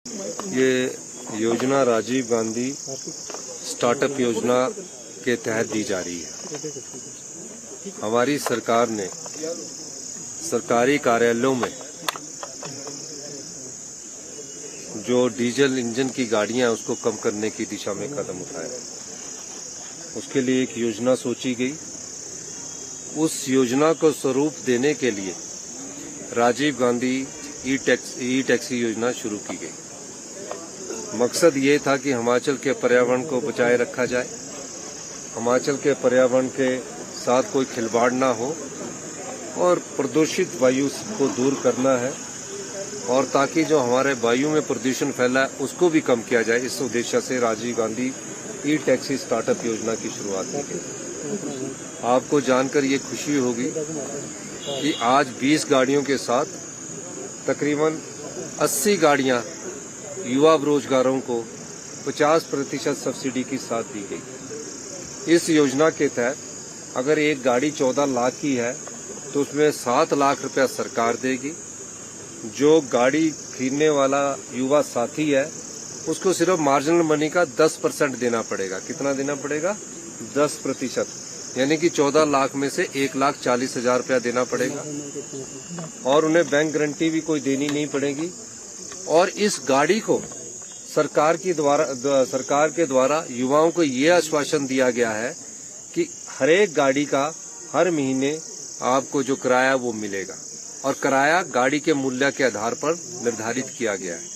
ये योजना राजीव गांधी स्टार्टअप योजना के तहत दी जा रही है। हमारी सरकार ने सरकारी कार्यालयों में जो डीजल इंजन की गाड़ियां हैं उसको कम करने की दिशा में कदम उठाया। उसके लिए एक योजना सोची गई। उस योजना को स्वरूप देने के लिए राजीव गांधी ई टैक्सी योजना शुरू की गई। मकसद ये था कि हिमाचल के पर्यावरण को बचाए रखा जाए, हिमाचल के पर्यावरण के साथ कोई खिलवाड़ ना हो और प्रदूषित वायु को दूर करना है, और ताकि जो हमारे वायु में प्रदूषण फैला है उसको भी कम किया जाए। इस उद्देश्य से राजीव गांधी ई टैक्सी स्टार्टअप योजना की शुरुआत की गई। आपको जानकर ये खुशी होगी कि आज 20 गाड़ियों के साथ तकरीबन 80 गाड़ियां युवा बेरोजगारों को 50% सब्सिडी के साथ दी गई। इस योजना के तहत अगर एक गाड़ी 14 लाख की है तो उसमें 7 लाख रुपया सरकार देगी। जो गाड़ी खरीदने वाला युवा साथी है उसको सिर्फ मार्जिनल मनी का 10% देना पड़ेगा। कितना देना पड़ेगा? 10%, यानी कि 14 लाख में से 1,40,000 रुपया देना पड़ेगा, और उन्हें बैंक गारंटी भी कोई देनी नहीं पड़ेगी। और इस गाड़ी को सरकार के द्वारा युवाओं को ये आश्वासन दिया गया है कि हर एक गाड़ी का हर महीने आपको जो किराया वो मिलेगा, और किराया गाड़ी के मूल्य के आधार पर निर्धारित किया गया है।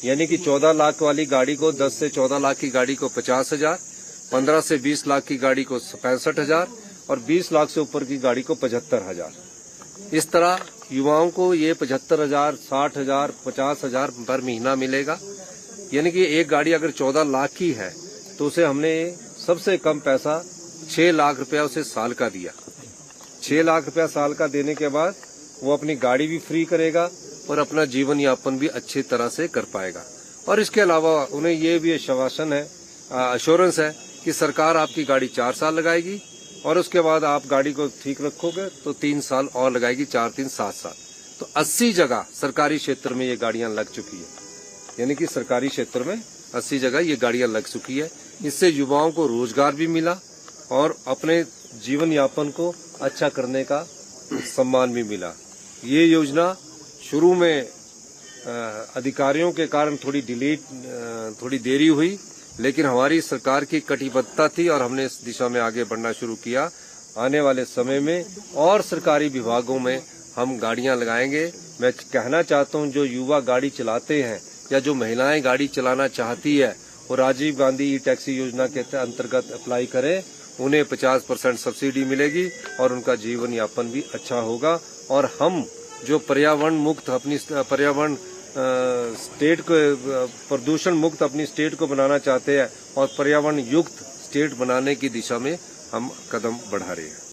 यानी कि 14 लाख वाली गाड़ी को 10 से 14 लाख की गाड़ी को 50,000, 15 से 20 लाख की गाड़ी को 65,000 और 20 लाख से ऊपर की गाड़ी को 75,000। इस तरह युवाओं को ये 75,000, 60,000, 50,000 पर महीना मिलेगा। यानी कि एक गाड़ी अगर 14 लाख की है तो उसे हमने सबसे कम पैसा 6 लाख रुपया उसे साल का दिया। 6 लाख रुपया साल का देने के बाद वो अपनी गाड़ी भी फ्री करेगा और अपना जीवन यापन भी अच्छी तरह से कर पाएगा। और इसके अलावा उन्हें ये भी अश्योरेंस है कि सरकार आपकी गाड़ी 4 साल लगाएगी, और उसके बाद आप गाड़ी को ठीक रखोगे तो 3 साल और लगाएगी, 4 3 7 साल। तो 80 जगह सरकारी क्षेत्र में ये गाड़ियां लग चुकी है। यानी कि सरकारी क्षेत्र में 80 जगह ये गाड़ियां लग चुकी है। इससे युवाओं को रोजगार भी मिला और अपने जीवन यापन को अच्छा करने का सम्मान भी मिला। ये योजना शुरू में अधिकारियों के कारण थोड़ी देरी हुई, लेकिन हमारी सरकार की कटिबद्धता थी और हमने इस दिशा में आगे बढ़ना शुरू किया। आने वाले समय में और सरकारी विभागों में हम गाड़ियां लगाएंगे। मैं कहना चाहता हूं, जो युवा गाड़ी चलाते हैं या जो महिलाएं गाड़ी चलाना चाहती है वो राजीव गांधी ई टैक्सी योजना के अंतर्गत अप्लाई करें। उन्हें 50% सब्सिडी मिलेगी और उनका जीवन यापन भी अच्छा होगा। और हम जो प्रदूषण मुक्त अपनी स्टेट को बनाना चाहते हैं और पर्यावरण युक्त स्टेट बनाने की दिशा में हम कदम बढ़ा रहे हैं।